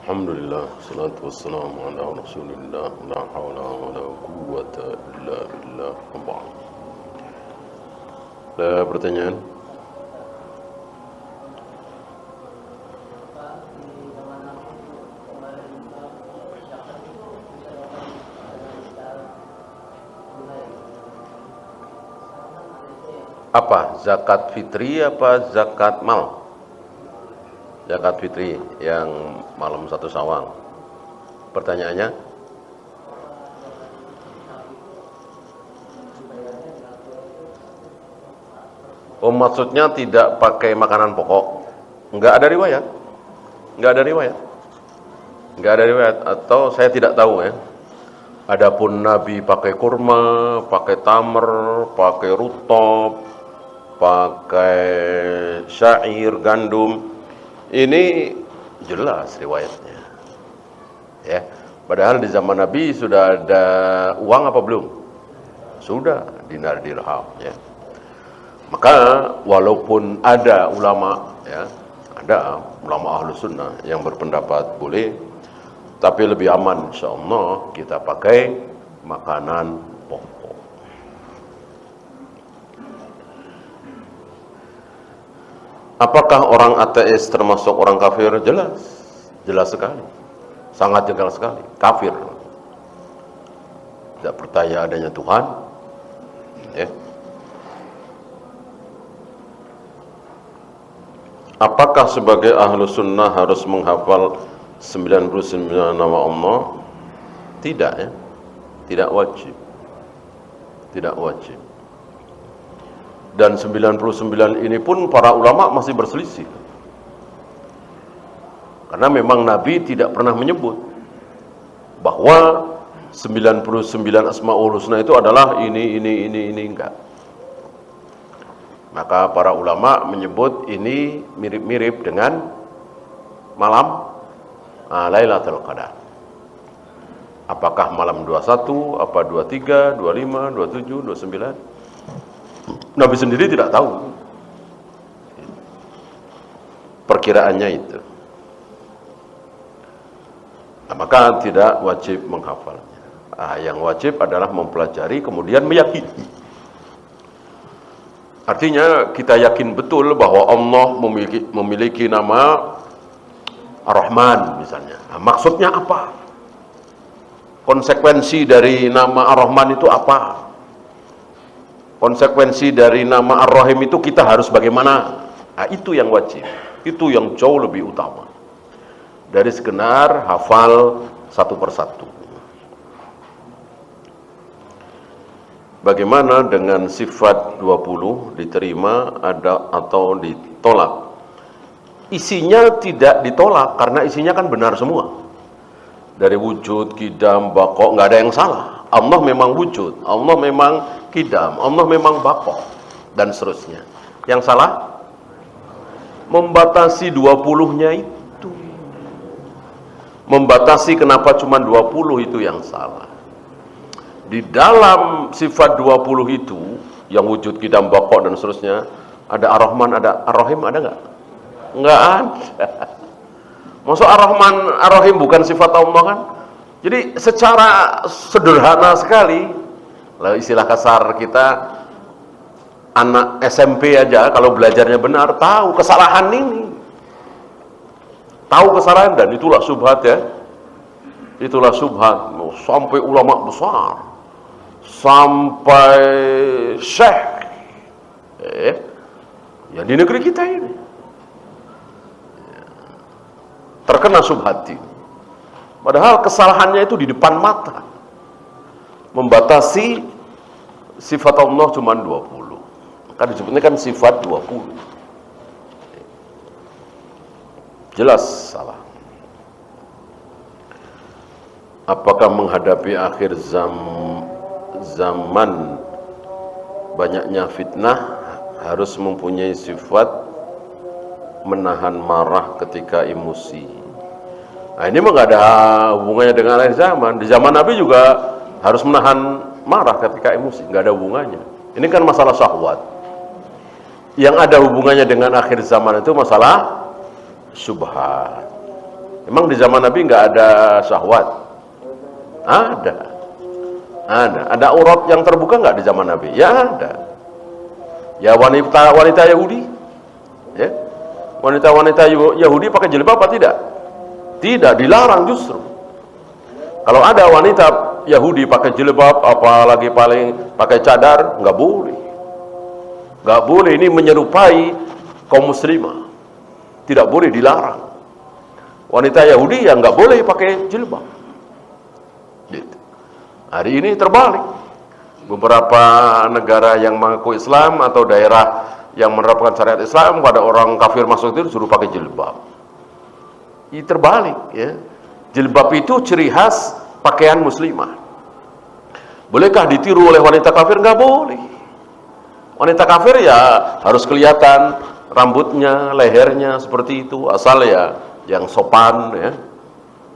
Alhamdulillah, salatu wassalamu ala rasulillah, la hawla wa la quwwata illa billah. Ada pertanyaan? Apa? Zakat fitri apa zakat mal? Zakat fitri yang malam 1 Syawal. Pertanyaannya? Oh, maksudnya tidak pakai makanan pokok? Enggak ada riwayat? Enggak ada riwayat? Enggak ada riwayat, atau saya tidak tahu ya. Adapun Nabi pakai kurma, pakai tamr, pakai rutab, pakai syair, gandum. Ini jelas riwayatnya. Ya, padahal di zaman Nabi sudah ada uang apa belum? Sudah, dinar dirham ya. Maka walaupun ada ulama ya, ada ulama ahlu sunnah yang berpendapat boleh, tapi lebih aman insyaallah kita pakai makanan pokok. Apakah orang ateis termasuk orang kafir? Jelas, jelas sekali, sangat jelas sekali, kafir. Tidak percaya adanya Tuhan, ya. Apakah sebagai ahlu sunnah harus menghafal 99 nama Allah? Tidak ya, tidak wajib, tidak wajib. Dan 99 ini pun para ulama masih berselisih. Karena memang Nabi tidak pernah menyebut bahwa 99 Asmaul Husna itu adalah ini, enggak. Maka para ulama menyebut ini mirip-mirip dengan malam Lailatul Qadar. Apakah malam 21, apa 23, 25, 27, 29? Nabi sendiri tidak tahu. Perkiraannya itu. Nah, maka tidak wajib menghafalnya. Yang wajib adalah mempelajari kemudian meyakini. Artinya kita yakin betul bahwa Allah memiliki nama Ar-Rahman misalnya. Nah, maksudnya apa? Konsekuensi dari nama Ar-Rahman itu apa? Konsekuensi dari nama Ar-Rahim itu kita harus bagaimana? Nah, itu yang wajib. Itu yang jauh lebih utama dari sekedar hafal satu persatu. Bagaimana dengan sifat 20 diterima ada atau ditolak? Isinya tidak ditolak karena isinya kan benar semua. Dari wujud, qidam, baqa, nggak ada yang salah. Allah memang wujud, Allah memang qidam, Allah memang baqa, dan seterusnya. Yang salah membatasi 20-nya itu. Membatasi kenapa cuma 20 itu yang salah. Di dalam sifat 20 itu, yang wujud, qidam, baqa, dan seterusnya, ada Ar-Rahman, ada Ar-Rahim, ada nggak? Nggak ada. Maksud Ar-Rahman, Ar-Rahim bukan sifat Allah kan? Jadi secara sederhana sekali, lalu istilah kasar kita, anak SMP aja kalau belajarnya benar, tahu kesalahan ini. Tahu kesalahan, dan itulah syubhat ya. Itulah syubhat. Sampai ulama besar, sampai syekh, ya di negeri kita ini terkena syubhat ini. Padahal kesalahannya itu di depan mata. Membatasi sifat Allah cuma 20. Kan disebutnya kan sifat 20. Jelas salah. Apakah menghadapi akhir zaman banyaknya fitnah harus mempunyai sifat menahan marah ketika emosi? Nah, ini mah nggak ada hubungannya dengan akhir zaman. Di zaman Nabi juga harus menahan marah ketika emosi, nggak ada hubungannya. Ini kan masalah syahwat. Yang ada hubungannya dengan akhir zaman itu masalah syubhat. Emang di zaman Nabi nggak ada syahwat? Ada. Ada aurat yang terbuka nggak di zaman Nabi? Ya ada. Ya wanita Yahudi, ya wanita Yahudi pakai jilbab apa tidak? Tidak, dilarang justru. Kalau ada wanita Yahudi pakai jilbab, apalagi paling pakai cadar, nggak boleh. Nggak boleh, ini menyerupai kaum muslimah. Tidak boleh, dilarang. Wanita Yahudi yang nggak boleh pakai jilbab. Gitu. Hari ini terbalik. Beberapa negara yang mengaku Islam atau daerah yang menerapkan syariat Islam, pada orang kafir masuk itu disuruh pakai jilbab. Ini terbalik, ya. Jilbab itu ciri khas pakaian muslimah. Bolehkah ditiru oleh wanita kafir? Nggak boleh. Wanita kafir ya harus kelihatan rambutnya, lehernya seperti itu, asal ya yang sopan, ya.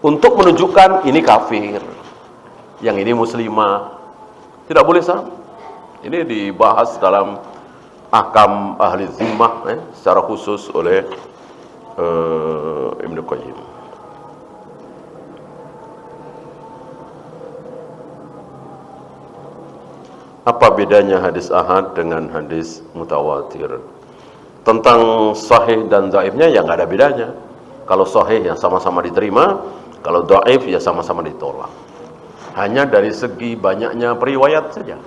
Untuk menunjukkan ini kafir, yang ini muslimah. Tidak boleh sama. Ini dibahas dalam ahkam ahli zimmah, secara khusus oleh Ibnu Qayyim. Apa bedanya hadis ahad dengan hadis mutawatir? Tentang sahih dan dhaifnya ya nggak ada bedanya. Kalau sahih ya sama-sama diterima, kalau dhaif ya sama-sama ditolak. Hanya dari segi banyaknya periwayat saja.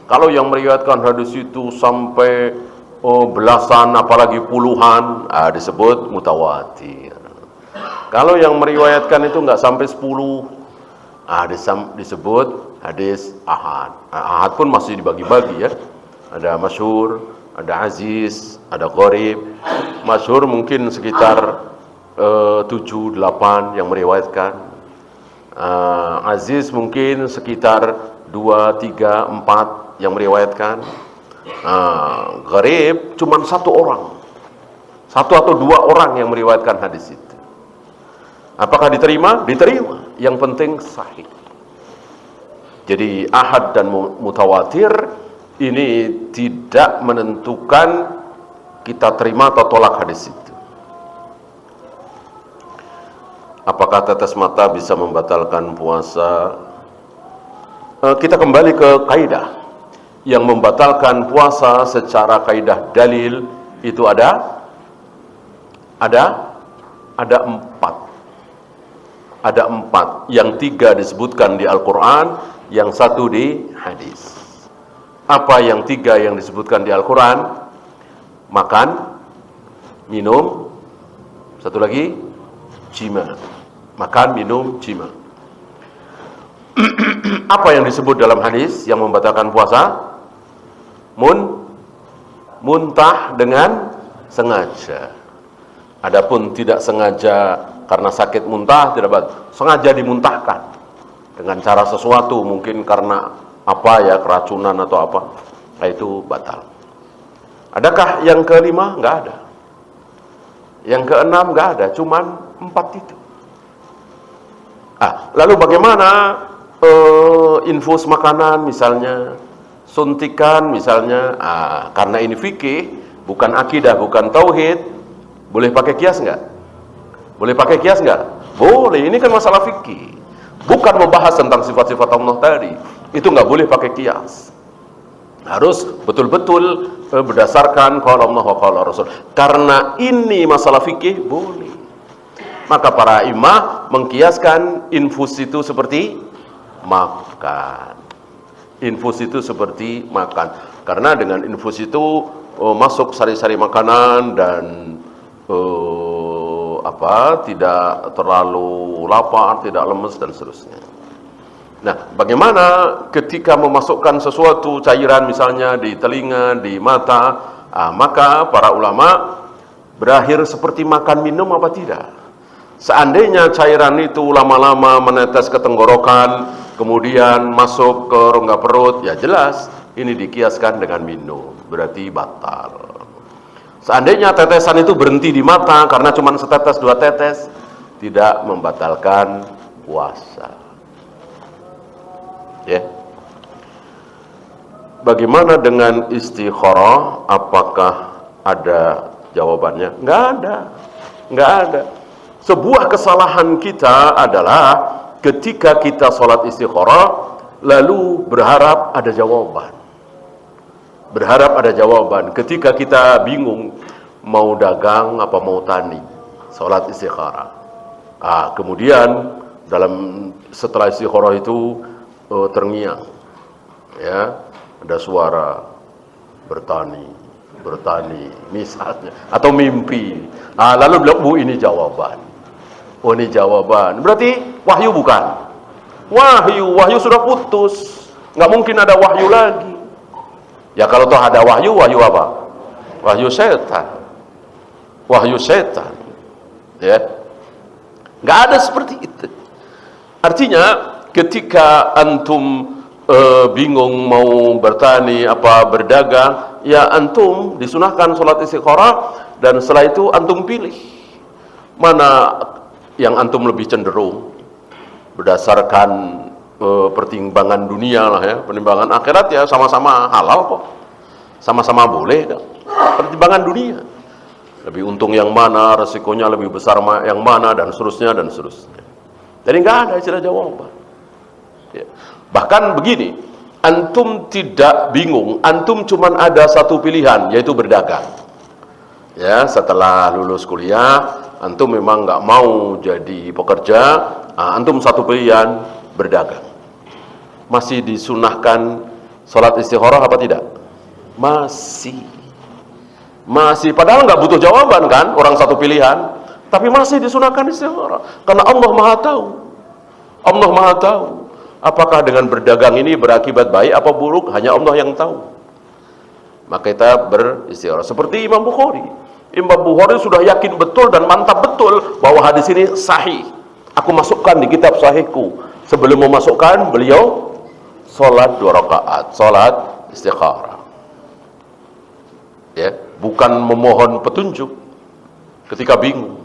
Kalau yang meriwayatkan hadis itu sampai belasan, apalagi puluhan, disebut mutawatir. Kalau yang meriwayatkan itu nggak sampai 10, disebut hadis ahad. Ahad pun masih dibagi-bagi, ya. Ada masyhur, ada aziz, ada gharib. Masyhur mungkin sekitar 7-8 yang meriwayatkan. Aziz mungkin sekitar 2-3-4 yang meriwayatkan. Gharib cuma 1 orang, 1 atau 2 orang yang meriwayatkan hadis itu. Apakah diterima? Diterima. Yang penting sahih. Jadi ahad dan mutawatir ini tidak menentukan kita terima atau tolak hadis itu. Apakah tetes mata bisa membatalkan puasa? Kita kembali ke kaidah. Yang membatalkan puasa secara kaidah dalil itu ada 4. Ada 4. Yang 3 disebutkan di Al-Quran, yang 1 di hadis. Apa yang 3 yang disebutkan di Al-Quran? Makan, minum, satu lagi jima. Makan, minum, jima. Apa yang disebut dalam hadis yang membatalkan puasa? Muntah dengan sengaja. Adapun tidak sengaja karena sakit muntah, tidak batal. Sengaja dimuntahkan dengan cara sesuatu, mungkin karena apa ya, keracunan atau apa, itu batal. Adakah yang kelima? Nggak ada. Yang keenam nggak ada, cuman 4 itu. Lalu bagaimana infus makanan misalnya, suntikan misalnya, karena ini fikih, bukan akidah, bukan tauhid, boleh pakai kias nggak? Boleh pakai kias nggak? Boleh, ini kan masalah fikih, bukan membahas tentang sifat-sifat Allah tadi. Itu nggak boleh pakai kias. Harus betul-betul berdasarkan qala Allah wa qala Rasul. Karena ini masalah fikih, boleh. Maka para imam mengkiaskan infus itu seperti makan. Infus itu seperti makan. Karena dengan infus itu masuk sari-sari makanan dan tidak terlalu lapar, tidak lemes dan seterusnya. Nah, bagaimana ketika memasukkan sesuatu cairan misalnya di telinga, di mata, maka para ulama berakhir seperti makan minum apa tidak? Seandainya cairan itu lama-lama menetes ke tenggorokan, kemudian masuk ke rongga perut, ya jelas ini dikiaskan dengan minum, berarti batal. Seandainya tetesan itu berhenti di mata karena cuma setetes 2 tetes, tidak membatalkan puasa. Ya. Bagaimana dengan istikharah? Apakah ada jawabannya? Nggak ada. Sebuah kesalahan kita adalah ketika kita sholat istikharah lalu berharap ada jawaban. Berharap ada jawaban ketika kita bingung mau dagang apa mau tani, sholat istikharah. Kemudian setelah istikharah itu terngiang, ya, ada suara bertani misalnya, atau mimpi. Lalu bilang, Bu, ini jawaban. Oh, ini jawaban. Berarti wahyu bukan? Wahyu sudah putus. Nggak mungkin ada wahyu lagi. Ya kalau toh ada wahyu apa? Wahyu setan. Wahyu setan. Ya. Nggak ada seperti itu. Artinya ketika antum bingung mau bertani apa berdagang, ya antum disunahkan sholat istikharah, dan setelah itu antum pilih mana yang antum lebih cenderung berdasarkan pertimbangan dunia lah ya, pertimbangan akhirat ya sama-sama halal kok, sama-sama boleh. Pertimbangan dunia lebih untung yang mana, resikonya lebih besar yang mana, dan seterusnya. Jadi nggak ada istilah jawaban ya. Bahkan begini, antum tidak bingung, antum cuman ada satu pilihan, yaitu berdagang. Ya, setelah lulus kuliah, antum memang nggak mau jadi pekerja, antum satu pilihan, berdagang. Masih disunahkan sholat istikharah apa tidak? Masih, padahal nggak butuh jawaban kan, orang satu pilihan, tapi masih disunahkan istikharah, karena Allah Maha Tahu. Allah Maha Tahu. Apakah dengan berdagang ini berakibat baik apa buruk, hanya Allah yang tahu. Maka kita beristikharah. Seperti Imam Bukhari. Imam Bukhari sudah yakin betul dan mantap betul bahwa hadis ini sahih. Aku masukkan di kitab sahihku. Sebelum memasukkan, beliau sholat 2 rakaat, sholat istikharah. Ya, bukan memohon petunjuk ketika bingung.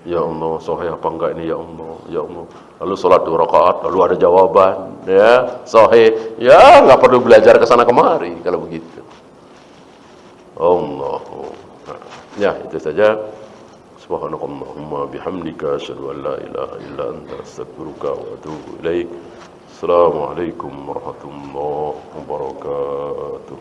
Ya Allah, sahih apa enggak ini ya Allah, ya Allah. Lalu sholat 2 rakaat, lalu ada jawaban, ya sahih, ya nggak perlu belajar ke sana kemari kalau begitu. Allah, ya itu saja. Subhanakallahumma bihamdika, asyhadu an la ilaha illa anta, astaghfiruka wa atubu ilaik. Assalamualaikum warahmatullahi wabarakatuh.